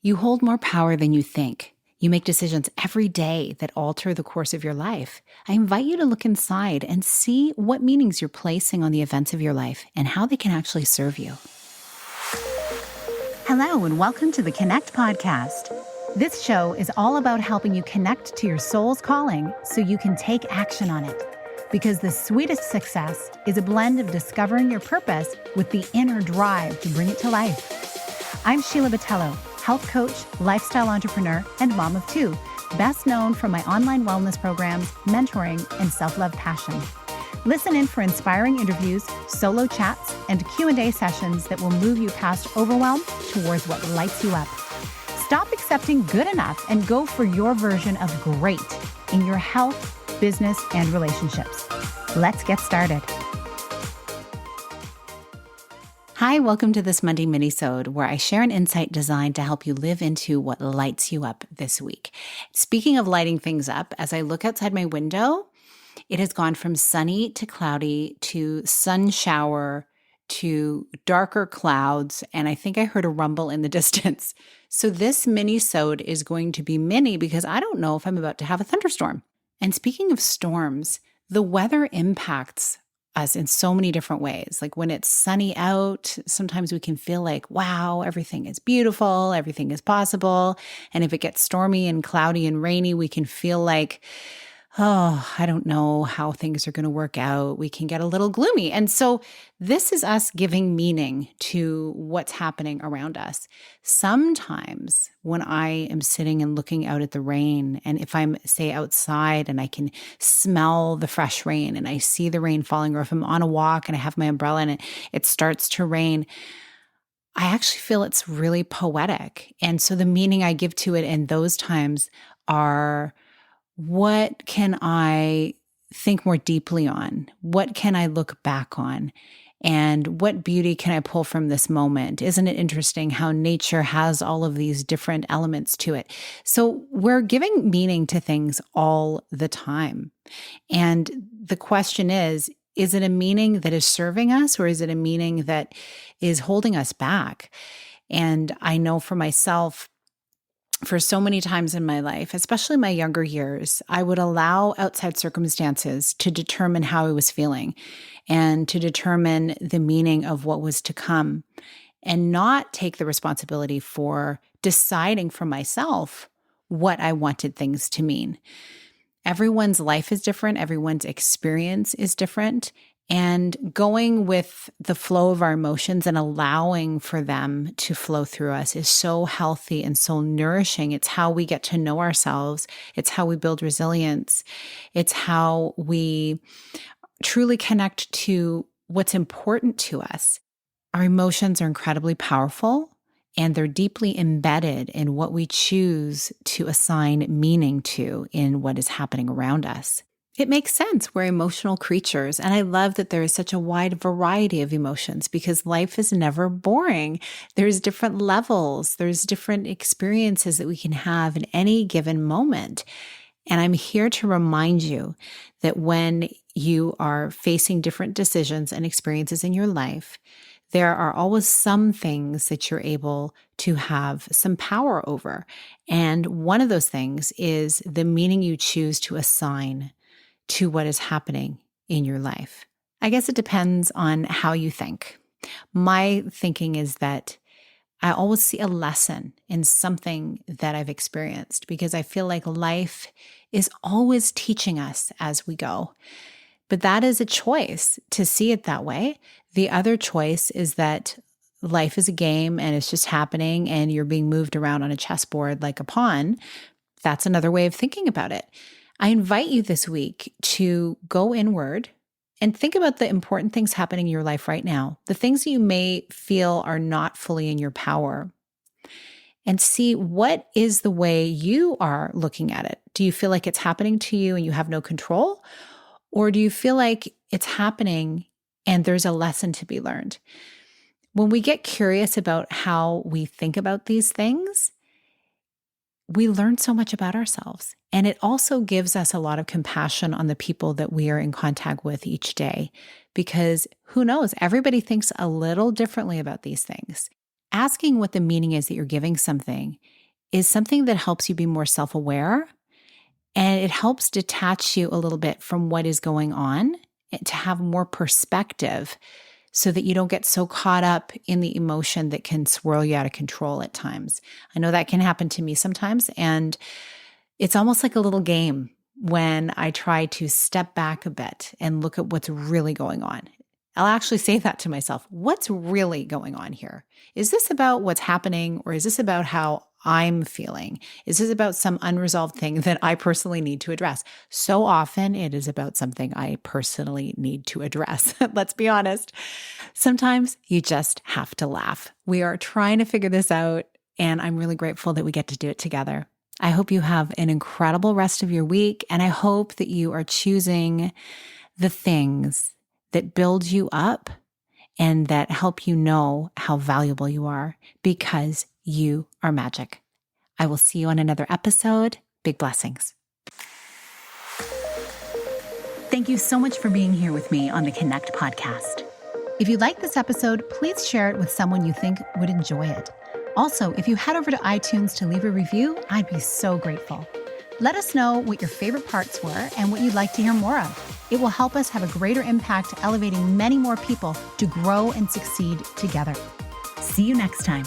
You hold more power than you think. You make decisions every day that alter the course of your life. I invite you to look inside and see what meanings you're placing on the events of your life and how they can actually serve you. Hello, and welcome to the Connect podcast. This show is all about helping you connect to your soul's calling so you can take action on it. Because the sweetest success is a blend of discovering your purpose with the inner drive to bring it to life. I'm Sheila, health coach, lifestyle entrepreneur, and mom of two, best known for my online wellness programs, mentoring, and self-love passion. Listen in for inspiring interviews, solo chats, and Q&A sessions that will move you past overwhelm towards what lights you up. Stop accepting good enough and go for your version of great in your health, business, and relationships. Let's get started. Hi, welcome to this Monday minisode where I share an insight designed to help you live into what lights you up this week. Speaking of lighting things up, as I look outside my window, it has gone from sunny to cloudy to sun shower to darker clouds, and I think I heard a rumble in the distance. So this minisode is going to be mini because I don't know if I'm about to have a thunderstorm. And speaking of storms, the weather impacts us in so many different ways. Like when it's sunny out, sometimes we can feel like, wow, everything is beautiful, everything is possible. And if it gets stormy and cloudy and rainy, we can feel like, oh, I don't know how things are going to work out. We can get a little gloomy. And so this is us giving meaning to what's happening around us. Sometimes when I am sitting and looking out at the rain, and if I'm, say, outside and I can smell the fresh rain and I see the rain falling, or if I'm on a walk and I have my umbrella and it starts to rain, I actually feel it's really poetic. And so the meaning I give to it in those times are, what can I think more deeply on? What can I look back on? And what beauty can I pull from this moment? Isn't it interesting how nature has all of these different elements to it? So we're giving meaning to things all the time. And the question is it a meaning that is serving us, or is it a meaning that is holding us back? And I know for myself, for so many times in my life, especially my younger years, I would allow outside circumstances to determine how I was feeling and to determine the meaning of what was to come, and not take the responsibility for deciding for myself what I wanted things to mean. Everyone's life is different. Everyone's experience is different. And going with the flow of our emotions and allowing for them to flow through us is so healthy and so nourishing. It's how we get to know ourselves. It's how we build resilience. It's how we truly connect to what's important to us. Our emotions are incredibly powerful, and they're deeply embedded in what we choose to assign meaning to in what is happening around us. It makes sense. We're emotional creatures. And I love that there is such a wide variety of emotions because life is never boring. There's different levels. There's different experiences that we can have in any given moment. And I'm here to remind you that when you are facing different decisions and experiences in your life, there are always some things that you're able to have some power over. And one of those things is the meaning you choose to assign to what is happening in your life. I guess it depends on how you think. My thinking is that I always see a lesson in something that I've experienced because I feel like life is always teaching us as we go. But that is a choice to see it that way. The other choice is that life is a game and it's just happening and you're being moved around on a chessboard like a pawn. That's another way of thinking about it. I invite you this week to go inward and think about the important things happening in your life right now, the things that you may feel are not fully in your power, and see what is the way you are looking at it. Do you feel like it's happening to you and you have no control? Or do you feel like it's happening and there's a lesson to be learned? When we get curious about how we think about these things, we learn so much about ourselves. And it also gives us a lot of compassion on the people that we are in contact with each day, because who knows, everybody thinks a little differently about these things. asking what the meaning is that you're giving something is something that helps you be more self-aware, and it helps detach you a little bit from what is going on to have more perspective so that you don't get so caught up in the emotion that can swirl you out of control at times. I know that can happen to me sometimes, and it's almost like a little game when I try to step back a bit and look at what's really going on. I'll actually say that to myself. What's really going on here? Is this about what's happening, or is this about how I'm feeling? Is this about some unresolved thing that I personally need to address? So often it is about something I personally need to address. Let's be honest. Sometimes you just have to laugh. We are trying to figure this out, and I'm really grateful that we get to do it together. I hope you have an incredible rest of your week, and I hope that you are choosing the things that build you up and that help you know how valuable you are, because you are magic. I will see you on another episode. Big blessings. Thank you so much for being here with me on the Connect podcast. If you like this episode, please share it with someone you think would enjoy it. Also, if you head over to iTunes to leave a review, I'd be so grateful. Let us know what your favorite parts were and what you'd like to hear more of. It will help us have a greater impact, elevating many more people to grow and succeed together. See you next time.